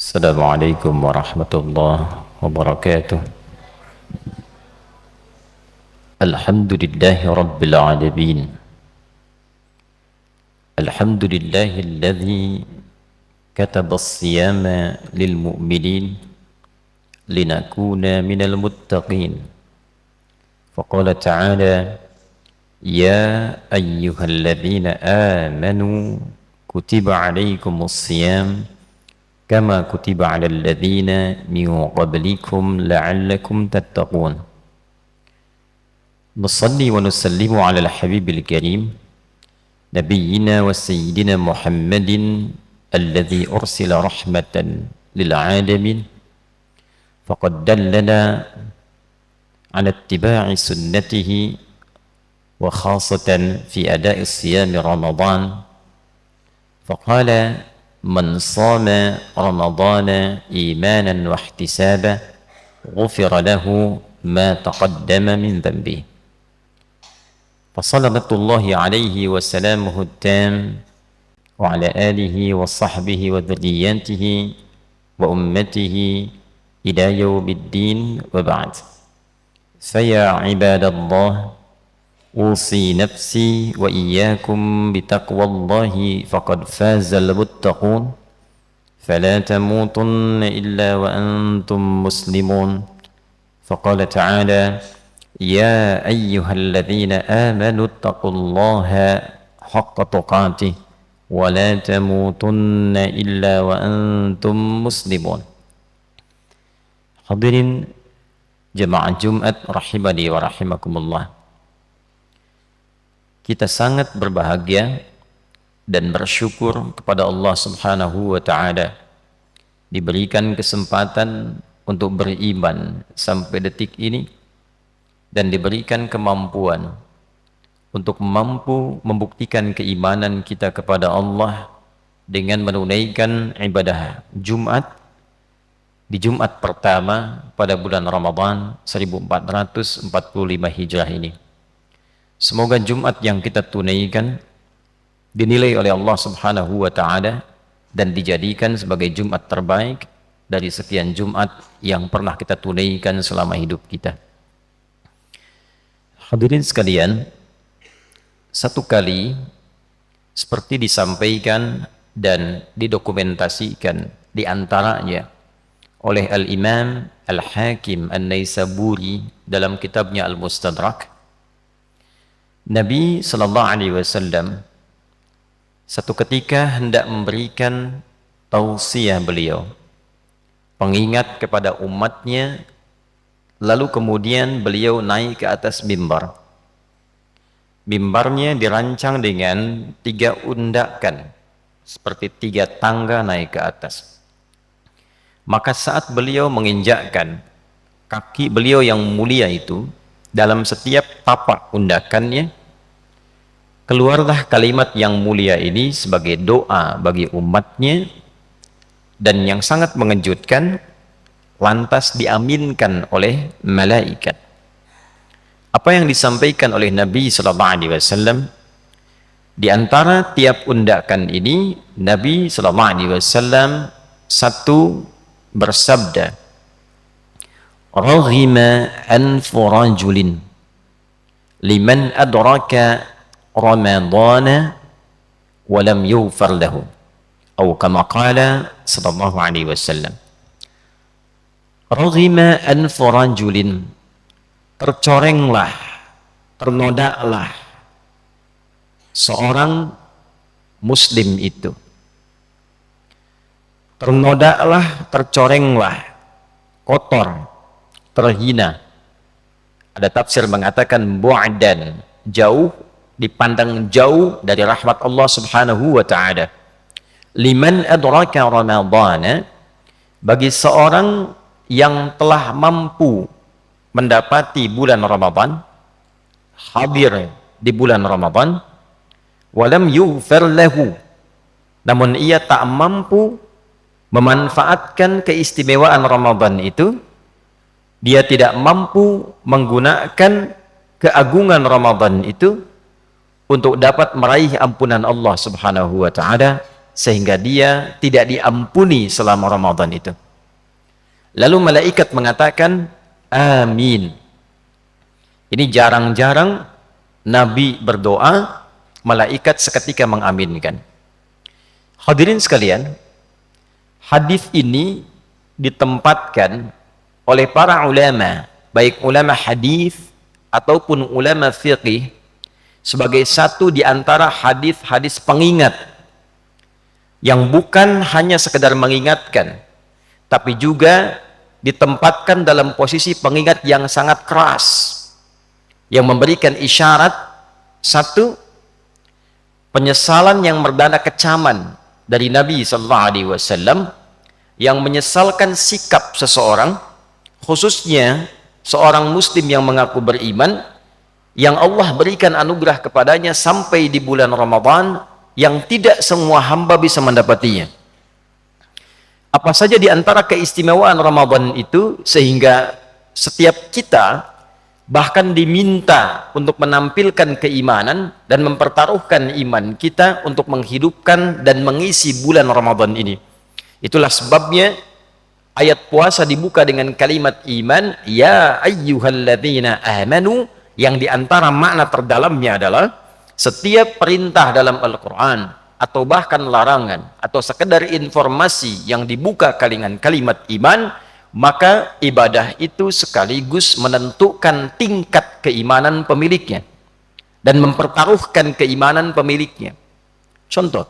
السلام عليكم ورحمة الله وبركاته. الحمد لله رب العالمين. الحمد لله الذي كتب الصيام للمؤمنين لنكون من المتقين. فقال تعالى: يا أيها الذين آمنوا كتب عليكم الصيام كما كتب على الذين من قبلكم لعلكم تتقون. نصلي ونسلم على الحبيب الكريم نبينا وسيدنا محمد الذي أرسل رحمة للعالمين، فقد دلنا على اتباع سنته وخاصة في أداء الصيام رمضان، فقال: من صام رمضان إيمانا واحتسابا غفر له ما تقدم من ذنبه. فصلوات الله عليه وسلامه التام وعلى آله وصحبه وذرياته وأمته إلى يوم الدين، وبعد. فيا عباد الله، أوصي نفسي وإياكم بتقوى الله فقد فاز المتقون، فلا تموتن إلا وأنتم مسلمون. فقال تعالى: يا أيها الذين آمنوا اتقوا الله حق تقاته ولا تموتن إلا وأنتم مسلمون. Hadirin jemaah Jumat rahimani wa rahimakumullah. Kita sangat berbahagia dan bersyukur kepada Allah Subhanahu wa Ta'ala diberikan kesempatan untuk beriman sampai detik ini dan diberikan kemampuan untuk mampu membuktikan keimanan kita kepada Allah dengan menunaikan ibadah Jumat di Jumat pertama pada bulan Ramadan 1445 Hijrah ini. Semoga Jumat yang kita tunaikan dinilai oleh Allah Subhanahu wa Ta'ala dan dijadikan sebagai Jumat terbaik dari sekian Jumat yang pernah kita tunaikan selama hidup kita. Hadirin sekalian, satu kali seperti disampaikan dan didokumentasikan di antaranya oleh Al-Imam Al-Hakim An-Naisaburi dalam kitabnya Al-Mustadrak, Nabi sallallahu alaihi wasallam satu ketika hendak memberikan tausiah beliau, pengingat kepada umatnya, lalu kemudian beliau naik ke atas mimbar. Mimbarnya dirancang dengan 3 undakan, seperti 3 tangga naik ke atas. Maka saat beliau menginjakkan kaki beliau yang mulia itu, dalam setiap tapak undakannya keluarlah kalimat yang mulia ini sebagai doa bagi umatnya, dan yang sangat mengejutkan, lantas diaminkan oleh malaikat. Apa yang disampaikan oleh Nabi sallallahu alaihi wasallam? Di antara tiap undakan ini, Nabi sallallahu alaihi wasallam satu bersabda: "Raghima anfu rajulin liman adraka Ramadana wa lam yughfar lahu." Atau kama qala sallallahu alaihi wasallam. Raghima anfu rajulin, tercorenglah, ternodaklah seorang muslim itu. Ternodaklah, tercorenglah, kotor, terhina. Ada tafsir mengatakan bu'dan, jauh, dipandang jauh dari rahmat Allah Subhanahu wa Ta'ala. Liman adraka Ramadana, bagi seorang yang telah mampu mendapati bulan Ramadan, hadir di bulan Ramadan, walam yughfar lahu, namun ia tak mampu memanfaatkan keistimewaan Ramadan itu, dia tidak mampu menggunakan keagungan Ramadan itu untuk dapat meraih ampunan Allah Subhanahu wa Ta'ala, sehingga dia tidak diampuni selama Ramadan itu. Lalu malaikat mengatakan amin. Ini jarang-jarang Nabi berdoa, malaikat seketika mengaminkan. Hadirin sekalian, hadis ini ditempatkan oleh para ulama, baik ulama hadis ataupun ulama fiqih, sebagai satu di antara hadis-hadis pengingat yang bukan hanya sekedar mengingatkan, tapi juga ditempatkan dalam posisi pengingat yang sangat keras, yang memberikan isyarat satu, penyesalan yang berdana kecaman dari Nabi SAW, yang menyesalkan sikap seseorang, khususnya seorang muslim yang mengaku beriman, yang Allah berikan anugerah kepadanya sampai di bulan Ramadan, yang tidak semua hamba bisa mendapatinya. Apa saja di antara keistimewaan Ramadan itu, sehingga setiap kita bahkan diminta untuk menampilkan keimanan dan mempertaruhkan iman kita untuk menghidupkan dan mengisi bulan Ramadan ini. Itulah sebabnya ayat puasa dibuka dengan kalimat iman, ya ayyuhalladzina amanu, yang diantara makna terdalamnya adalah setiap perintah dalam Al-Quran atau bahkan larangan atau sekedar informasi yang dibuka dengan kalimat iman, maka ibadah itu sekaligus menentukan tingkat keimanan pemiliknya dan mempertaruhkan keimanan pemiliknya. Contoh,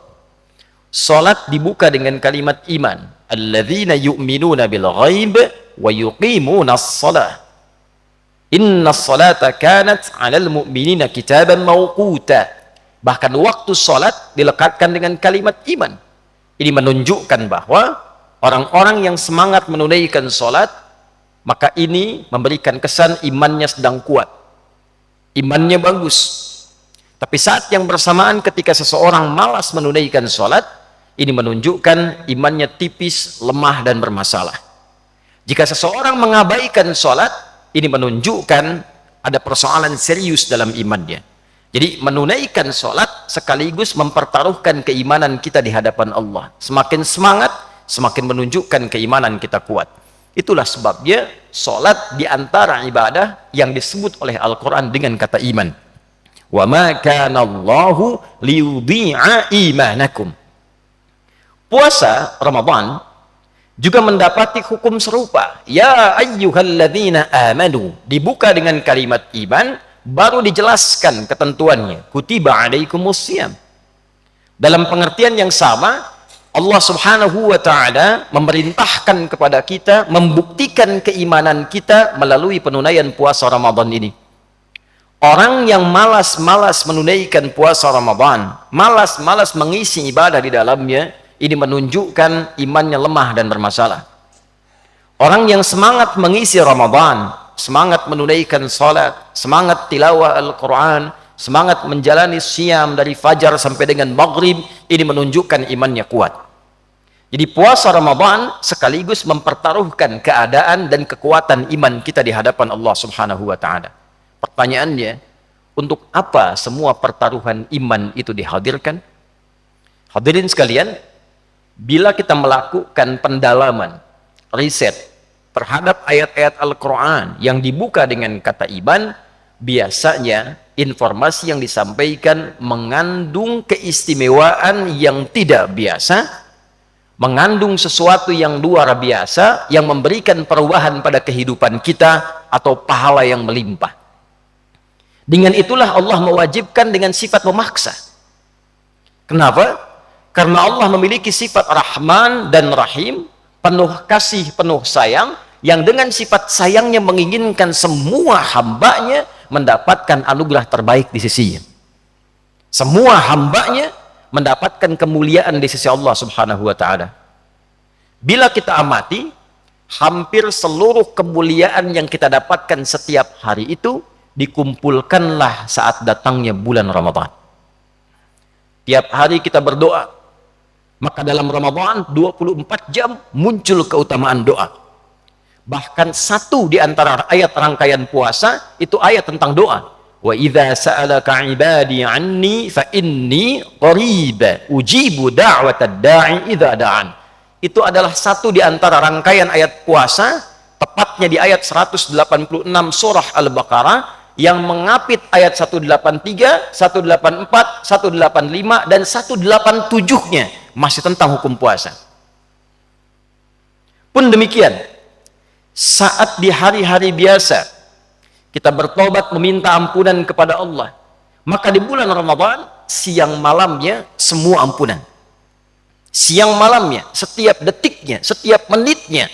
salat dibuka dengan kalimat iman, alladzina yu'minuna bil ghaib wa yuqimuna as-salah, inna salata kanat 'alal mu'minina kitaban mawquta. Bahkan waktu salat dilekatkan dengan kalimat iman. Ini menunjukkan bahwa orang-orang yang semangat menunaikan salat, maka ini memberikan kesan imannya sedang kuat, imannya bagus. Tapi saat yang bersamaan ketika seseorang malas menunaikan salat, ini menunjukkan imannya tipis, lemah dan bermasalah. Jika seseorang mengabaikan salat, ini menunjukkan ada persoalan serius dalam imannya. Jadi menunaikan sholat sekaligus mempertaruhkan keimanan kita di hadapan Allah. Semakin semangat, semakin menunjukkan keimanan kita kuat. Itulah sebabnya sholat di antara ibadah yang disebut oleh Al-Quran dengan kata iman. Wa ma kana Allahu liyudhi'a imanakum. Puasa Ramadan juga mendapati hukum serupa. Ya ayyuhalladzina amanu, dibuka dengan kalimat iman, baru dijelaskan ketentuannya, kutiba alaikumusiyam. Dalam pengertian yang sama, Allah subhanahu wa ta'ala memerintahkan kepada kita membuktikan keimanan kita melalui penunaian puasa Ramadan ini. Orang yang malas-malas menunaikan puasa Ramadan, malas-malas mengisi ibadah di dalamnya, ini menunjukkan imannya lemah dan bermasalah. Orang yang semangat mengisi Ramadan, semangat menunaikan salat, semangat tilawah Al-Quran, semangat menjalani siam dari fajar sampai dengan maghrib, ini menunjukkan imannya kuat. Jadi puasa Ramadan sekaligus mempertaruhkan keadaan dan kekuatan iman kita di hadapan Allah subhanahu wa ta'ala. Pertanyaannya, untuk apa semua pertaruhan iman itu dihadirkan? Hadirin sekalian, bila kita melakukan pendalaman, riset terhadap ayat-ayat Al-Quran yang dibuka dengan kata iman, biasanya informasi yang disampaikan mengandung keistimewaan yang tidak biasa, mengandung sesuatu yang luar biasa, yang memberikan perubahan pada kehidupan kita atau pahala yang melimpah. Dengan itulah Allah mewajibkan dengan sifat memaksa. Kenapa? Karena Allah memiliki sifat Rahman dan Rahim, penuh kasih, penuh sayang, yang dengan sifat sayangnya menginginkan semua hambanya mendapatkan anugerah terbaik di sisinya. Semua hambanya mendapatkan kemuliaan di sisi Allah subhanahu wa ta'ala. Bila kita amati, hampir seluruh kemuliaan yang kita dapatkan setiap hari itu dikumpulkanlah saat datangnya bulan Ramadan. Tiap hari kita berdoa, maka dalam Ramadan 24 jam muncul keutamaan doa. Bahkan satu di antara ayat rangkaian puasa itu ayat tentang doa. Wa idza sa'alaka 'ibadi 'anni fa inni qarib ujibu da'watad da'i idza da'an. Itu adalah satu di antara rangkaian ayat puasa, tepatnya di ayat 186 surah Al-Baqarah, yang mengapit ayat 183, 184, 185 dan 187-nya masih tentang hukum puasa. Pun demikian, saat di hari-hari biasa kita bertobat meminta ampunan kepada Allah, maka di bulan Ramadan siang malamnya semua ampunan. Siang malamnya, setiap detiknya, setiap menitnya.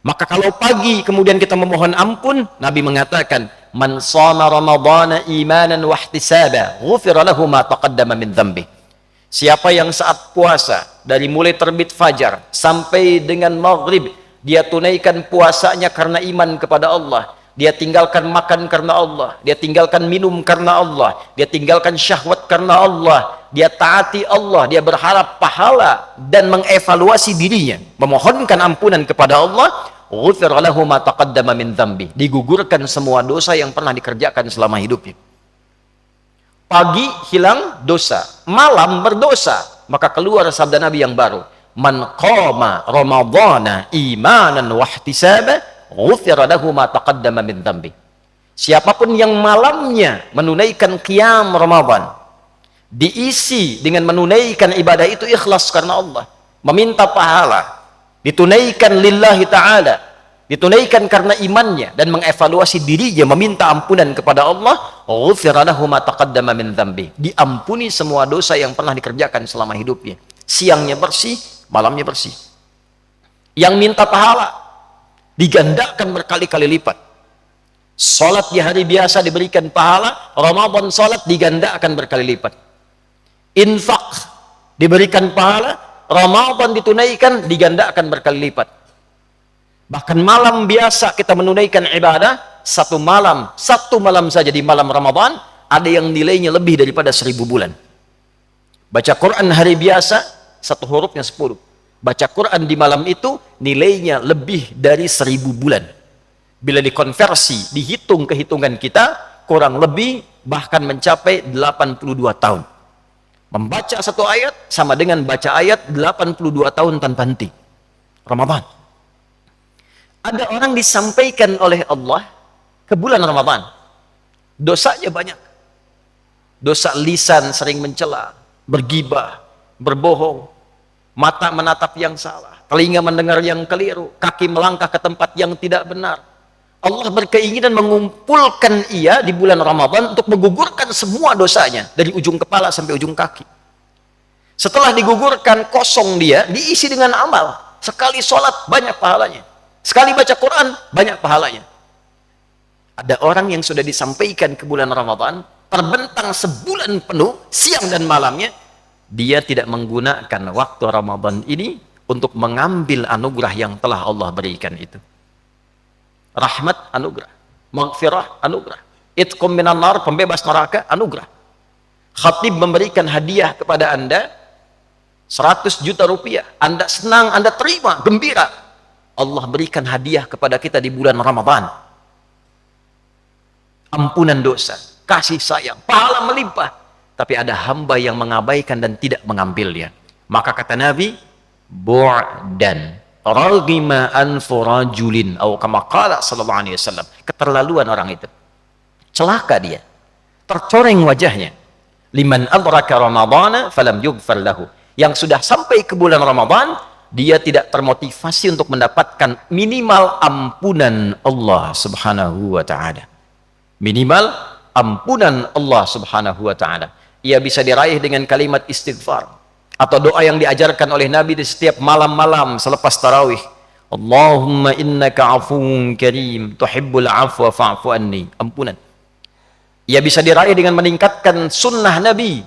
Maka kalau pagi kemudian kita memohon ampun, Nabi mengatakan, "Man shama Ramadhana imanan wa ihtisaba, ghufira lahu ma taqaddama min dhanbi." Siapa yang saat puasa dari mulai terbit fajar sampai dengan maghrib dia tunaikan puasanya karena iman kepada Allah, dia tinggalkan makan karena Allah, dia tinggalkan minum karena Allah, dia tinggalkan syahwat karena Allah, dia taati Allah, dia berharap pahala dan mengevaluasi dirinya, memohonkan ampunan kepada Allah, ghufira lahu ma taqaddama min dhanbi, digugurkan semua dosa yang pernah dikerjakan selama hidupnya. Pagi hilang dosa, malam berdosa, maka keluar sabda Nabi yang baru, "Man qama Ramadhana imanan wa ihtisaba, ghufira lahu ma taqaddama min dhanbi." Siapapun yang malamnya menunaikan qiyam Ramadan, diisi dengan menunaikan ibadah itu ikhlas karena Allah, meminta pahala, ditunaikan lillahi ta'ala, ditunaikan karena imannya dan mengevaluasi dirinya, meminta ampunan kepada Allah, ghufira lahu ma taqaddama min dhanbi, diampuni semua dosa yang pernah dikerjakan selama hidupnya. Siangnya bersih, malamnya bersih. Yang minta pahala digandakan berkali-kali lipat. Salat di hari biasa diberikan pahala, Ramadan salat digandakan berkali lipat. Infak diberikan pahala, Ramadan ditunaikan digandakan berkali lipat. Bahkan malam biasa kita menunaikan ibadah, satu malam saja di malam Ramadan ada yang nilainya lebih daripada 1000 bulan. Baca Quran hari biasa satu hurufnya 10. Baca Quran di malam itu nilainya lebih dari 1000 bulan. Bila dikonversi, dihitung kehitungan kita, kurang lebih bahkan mencapai 82 tahun. Membaca satu ayat sama dengan baca ayat 82 tahun tanpa henti. Ramadan. Ada orang disampaikan oleh Allah ke bulan Ramadan, dosanya banyak. Dosa lisan sering mencela, bergibah, berbohong, mata menatap yang salah, telinga mendengar yang keliru, kaki melangkah ke tempat yang tidak benar. Allah berkeinginan mengumpulkan ia di bulan Ramadan untuk menggugurkan semua dosanya dari ujung kepala sampai ujung kaki. Setelah digugurkan, kosong dia, diisi dengan amal. Sekali sholat banyak pahalanya, sekali baca Quran banyak pahalanya. Ada orang yang sudah disampaikan ke bulan Ramadan, terbentang sebulan penuh siang dan malamnya, dia tidak menggunakan waktu Ramadan ini untuk mengambil anugerah yang telah Allah berikan itu. Rahmat, anugerah. Maghfirah, anugerah. Itqum minan nar, pembebas neraka, anugerah. Khatib memberikan hadiah kepada Anda 100 juta rupiah, Anda senang, Anda terima, gembira. Allah berikan hadiah kepada kita di bulan Ramadan. Ampunan dosa, kasih sayang, pahala melimpah. Tapi ada hamba yang mengabaikan dan tidak mengambilnya. Maka kata Nabi, bu'dan raghima anfu rajulin, atau kama qala sallallahu alaihi wasallam, keterlaluan orang itu. Celaka dia, tercoreng wajahnya. Liman adraka ramadhana falam yughfar lahu. Yang sudah sampai ke bulan Ramadan, dia tidak termotivasi untuk mendapatkan minimal ampunan Allah subhanahu wa ta'ala. Minimal ampunan Allah subhanahu wa ta'ala. Ia bisa diraih dengan kalimat istighfar atau doa yang diajarkan oleh Nabi di setiap malam-malam selepas tarawih. Allahumma innaka afuwun karim tuhibbul afwa fa'fu anni. Ampunan. Ia bisa diraih dengan meningkatkan sunnah Nabi.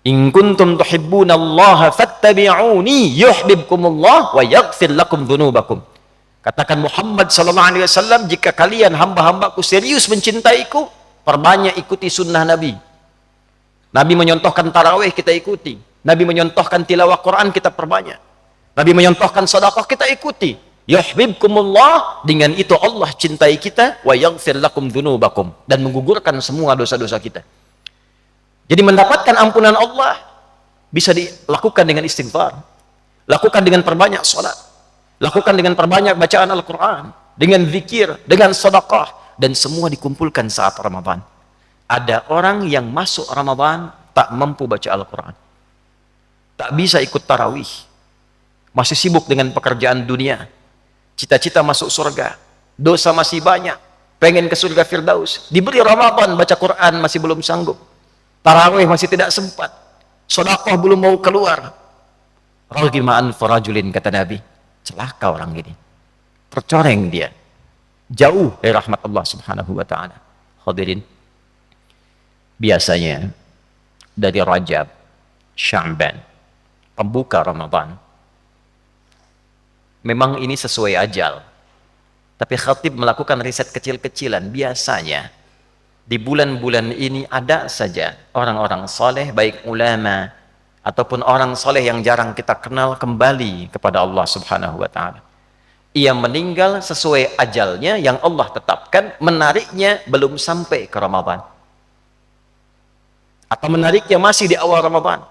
In kuntum tuhibbunallaha fattabi'uni yuhibbukumullah wa yaghfir lakum dzunubakum. Katakan Muhammad sallallahu alaihi wasallam, jika kalian hamba-hambaku serius mencintaiku, perbanyak ikuti sunnah Nabi. Nabi menyontohkan tarawih, kita ikuti. Nabi menyontohkan tilawah Quran, kita perbanyak. Nabi menyontohkan sedekah, kita ikuti. Yuhibbukumullah, dengan itu Allah cintai kita, wa yaghfir lakum dzunubakum, dan menggugurkan semua dosa-dosa kita. Jadi mendapatkan ampunan Allah bisa dilakukan dengan istighfar, lakukan dengan perbanyak salat, lakukan dengan perbanyak bacaan Al-Quran, dengan zikir, dengan sedekah, dan semua dikumpulkan saat Ramadan. Ada orang yang masuk Ramadan tak mampu baca Al-Quran, tak bisa ikut tarawih, masih sibuk dengan pekerjaan dunia, cita-cita masuk surga, dosa masih banyak, pengen ke surga Firdaus, diberi Ramadan baca Quran masih belum sanggup, tarawih masih tidak sempat, sedekah belum mau keluar. Raghima'an farajulin, kata Nabi, celaka orang ini, tercoreng dia, jauh dari rahmat Allah subhanahu wa ta'ala. Hadirin, biasanya dari Rajab, Sya'ban, pembuka Ramadan, memang ini sesuai ajal, tapi khatib melakukan riset kecil-kecilan. Biasanya di bulan-bulan ini ada saja orang-orang soleh, baik ulama ataupun orang soleh yang jarang kita kenal, kembali kepada Allah subhanahu wa ta'ala. Ia meninggal sesuai ajalnya yang Allah tetapkan, menariknya belum sampai ke Ramadan, atau menariknya masih di awal Ramadan.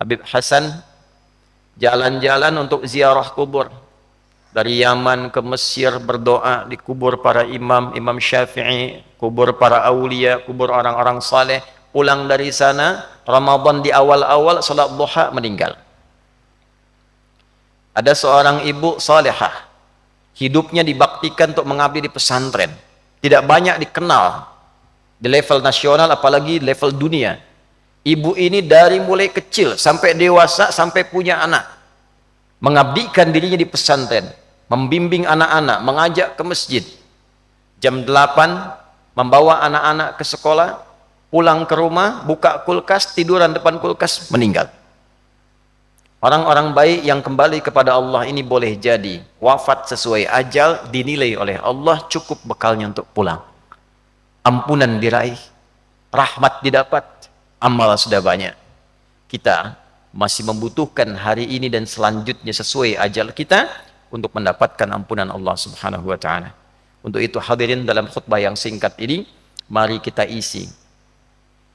Habib Hasan jalan-jalan untuk ziarah kubur, dari Yaman ke Mesir, berdoa di kubur para imam, Imam Syafi'i, kubur para aulia, kubur orang-orang saleh. Pulang dari sana, Ramadan di awal-awal, salat duha, meninggal. Ada seorang ibu salehah, hidupnya dibaktikan untuk mengabdi di pesantren, tidak banyak dikenal di level nasional, apalagi level dunia. Ibu ini dari mulai kecil sampai dewasa, sampai punya anak, mengabdikan dirinya di pesantren, membimbing anak-anak, mengajak ke masjid. Jam 8 membawa anak-anak ke sekolah, pulang ke rumah, buka kulkas, tiduran depan kulkas, meninggal. Orang-orang baik yang kembali kepada Allah ini boleh jadi wafat sesuai ajal, dinilai oleh Allah cukup bekalnya untuk pulang. Ampunan diraih, rahmat didapat, amal sudah banyak. Kita masih membutuhkan hari ini dan selanjutnya sesuai ajal kita untuk mendapatkan ampunan Allah subhanahu wa ta'ala. Untuk itu hadirin, dalam khutbah yang singkat ini, mari kita isi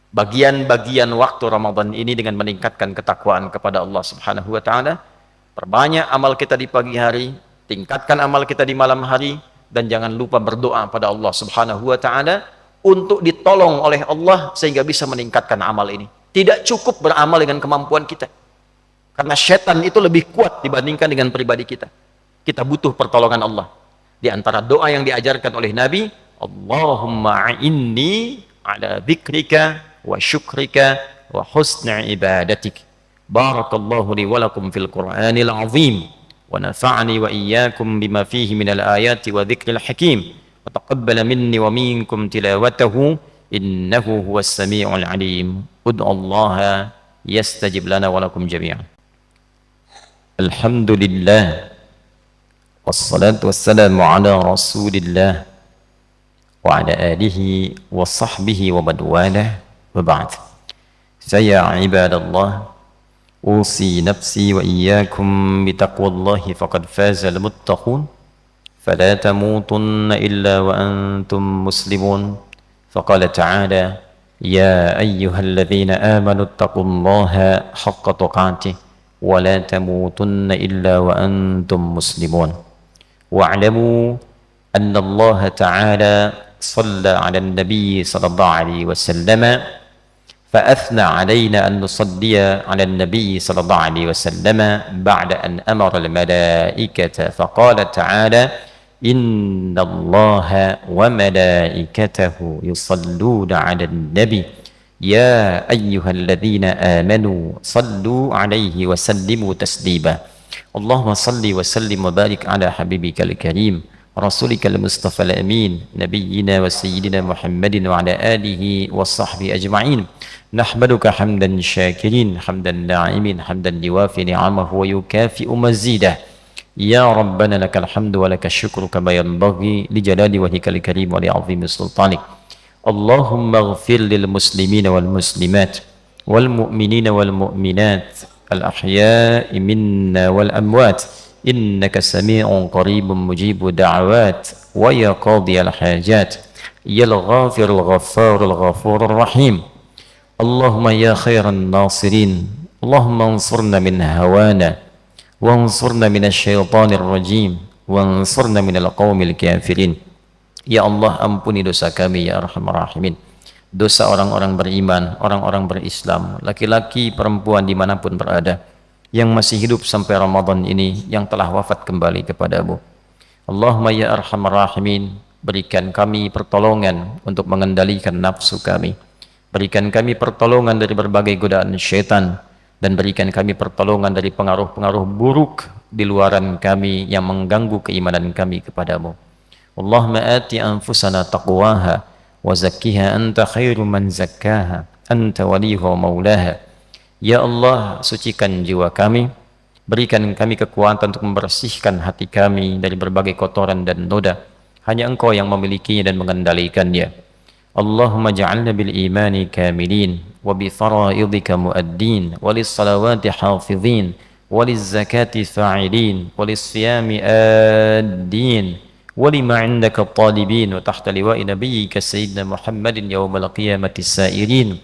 bagian-bagian waktu Ramadan ini dengan meningkatkan ketakwaan kepada Allah subhanahu wa ta'ala. Perbanyak amal kita di pagi hari, tingkatkan amal kita di malam hari, dan jangan lupa berdoa pada Allah subhanahu wa ta'ala untuk ditolong oleh Allah sehingga bisa meningkatkan amal ini. Tidak cukup beramal dengan kemampuan kita, karena syaitan itu lebih kuat dibandingkan dengan pribadi kita. Kita butuh pertolongan Allah. Di antara doa yang diajarkan oleh Nabi, Allahumma a'inni ala dzikrika wa syukrika wa husni ibadatik. Barakallahu li wa lakum fil Qur'anil azim, wa nafa'ani wa iyyakum bima fihi minal ayati wa dzikril hakim, wa taqabbala minni wa minkum tilawatahu, innahu huwas sami'ul alim. Ud'ullaha yastajib lana wa lakum jami'an. Alhamdulillah, wassalatu wassalamu ala rasulillah wa ala alihi wa sahbihi wa man walah, wa ba'd. Saya ibadallah, usi nafsi wa iyyakum bitaqwallahi faqad fazal muttaqun, fala tamutunna illa wa antum muslimun. Faqala ta'ala, ya ayyuhalladzina amanu ittaqullaha haqqa tuqatih wa la tamutunna illa wa antum muslimun. Wa'lamu anna Allah ta'ala shalla 'ala an-nabiy sallallahu alaihi wasallam, fa athna 'alaina an nusalliya 'ala an-nabiy sallallahu alaihi wasallam ba'da an amara al-malaikata faqala ta'ala, inna Allah wa malaikatahu yusalluna 'alan nabi ya ayyuhalladzina amanu sallu 'alaihi wa sallimu taslima. Allahumma salli wa sallim wa barik ala habibikal karim rasulika al-mustafa al-amin nabiyyina wa sayyidina Muhammadin wa ala alihi wa sahbihi ajma'in. Nahmaduka hamdan syakirin, hamdan na'imin, hamdan yuwafi ni'amahu wa yukafi'u mazidah. Ya Rabbana lakal hamdu wa lakal syukru kama yanbaghi li jalali wajhikal karim wa li 'azimi sultanik. Allahumma ighfir lil muslimina wal muslimat wal mu'minina wal mu'minat al ahya'i minna wal amwat إنك سميع قريب مجيب دعوات ويا قاضي الحاجات يا الغافر الغفار الغفور الرحيم اللهم يا خير الناصرين اللهم انصرنا من هوانا وانصرنا من الشيطان الرجيم وانصرنا من القوم الكافرين. Ya Allah, ampuni dosa kami ya Arhamar Rahimin, dosa orang-orang beriman, orang-orang berislam, laki-laki, perempuan dimanapun berada, yang masih hidup sampai Ramadan ini, yang telah wafat kembali kepadamu. Allahumma ya Arhamar Rahimin, berikan kami pertolongan untuk mengendalikan nafsu kami, berikan kami pertolongan dari berbagai godaan syaitan, dan berikan kami pertolongan dari pengaruh-pengaruh buruk di luaran kami yang mengganggu keimanan kami kepadamu. Allahumma ati anfusana taqwaha wa zakkiha anta khairu man zakkaha anta waliha wa maulaha. Ya Allah, sucikan jiwa kami, berikan kami kekuatan untuk membersihkan hati kami dari berbagai kotoran dan noda. Hanya Engkau yang memilikinya dan mengendalikannya. Allahumma ja'alna bil imani kamilin wa bi faraidika muaddin wa lis salawati hafizin wa liz zakati fa'ilin wa lis siyami addin wa lima 'indaka talibin wa tahta liwa'i nabiyyika sayyidina Muhammadin yaumal qiyamati sairin.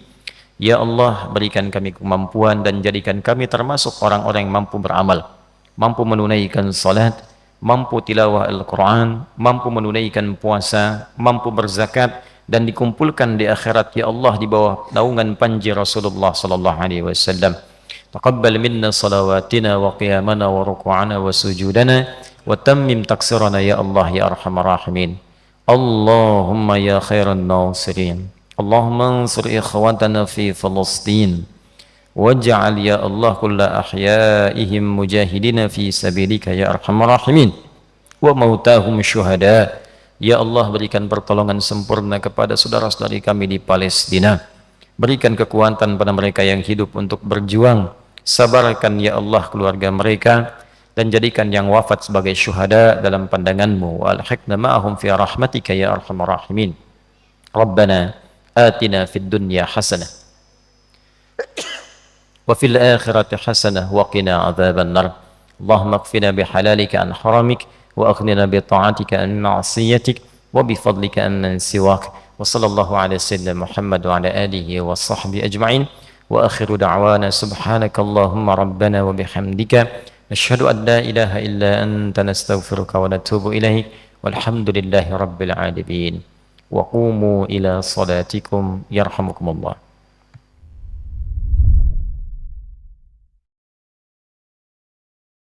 Ya Allah, berikan kami kemampuan dan jadikan kami termasuk orang-orang yang mampu beramal, mampu menunaikan salat, mampu tilawah Al-Quran, mampu menunaikan puasa, mampu berzakat, dan dikumpulkan di akhirat ya Allah di bawah naungan panji Rasulullah sallallahu alaihi wasallam. Taqabbal minna salawatina wa qiyamana wa ruku'ana wa sujudana wa tammim taksirana ya Allah ya Arhamar Rahimin. Allahumma ya khairan nasirin, Allahumma ansur ikhwatana fi Filistin waj'al ya Allah kulla ahyaihim mujahidina fi sabilika ya Arhamar Rahimin wa mautahum syuhada. Ya Allah, berikan pertolongan sempurna kepada saudara-saudari kami di Palestina, berikan kekuatan pada mereka yang hidup untuk berjuang, sabarkan ya Allah keluarga mereka, dan jadikan yang wafat sebagai syuhada dalam pandangan-Mu. Wa alhiqna ma'ahum fi rahmatika ya Arhamar Rahimin. Rabbana atina fid dunya hasanah wa fil akhirati hasanah wa qina adzaban nar. Allahumma qfina bihalalika an haramik wa aghnina bi ta'atika an ma'siyatik wa bi fadlika amman siwak. Wa sallallahu ala sayyidina Muhammad wa ala alihi wa sahbihi ajma'in. Wa akhiru da'wana subhanaka Allahumma rabbana wa bihamdika nashhadu an la ilaha illa anta nastaghfiruka wa natubu ilaik. Walhamdulillahi rabbil alamin. Wa qumu ila salatikum yarhamukumullah.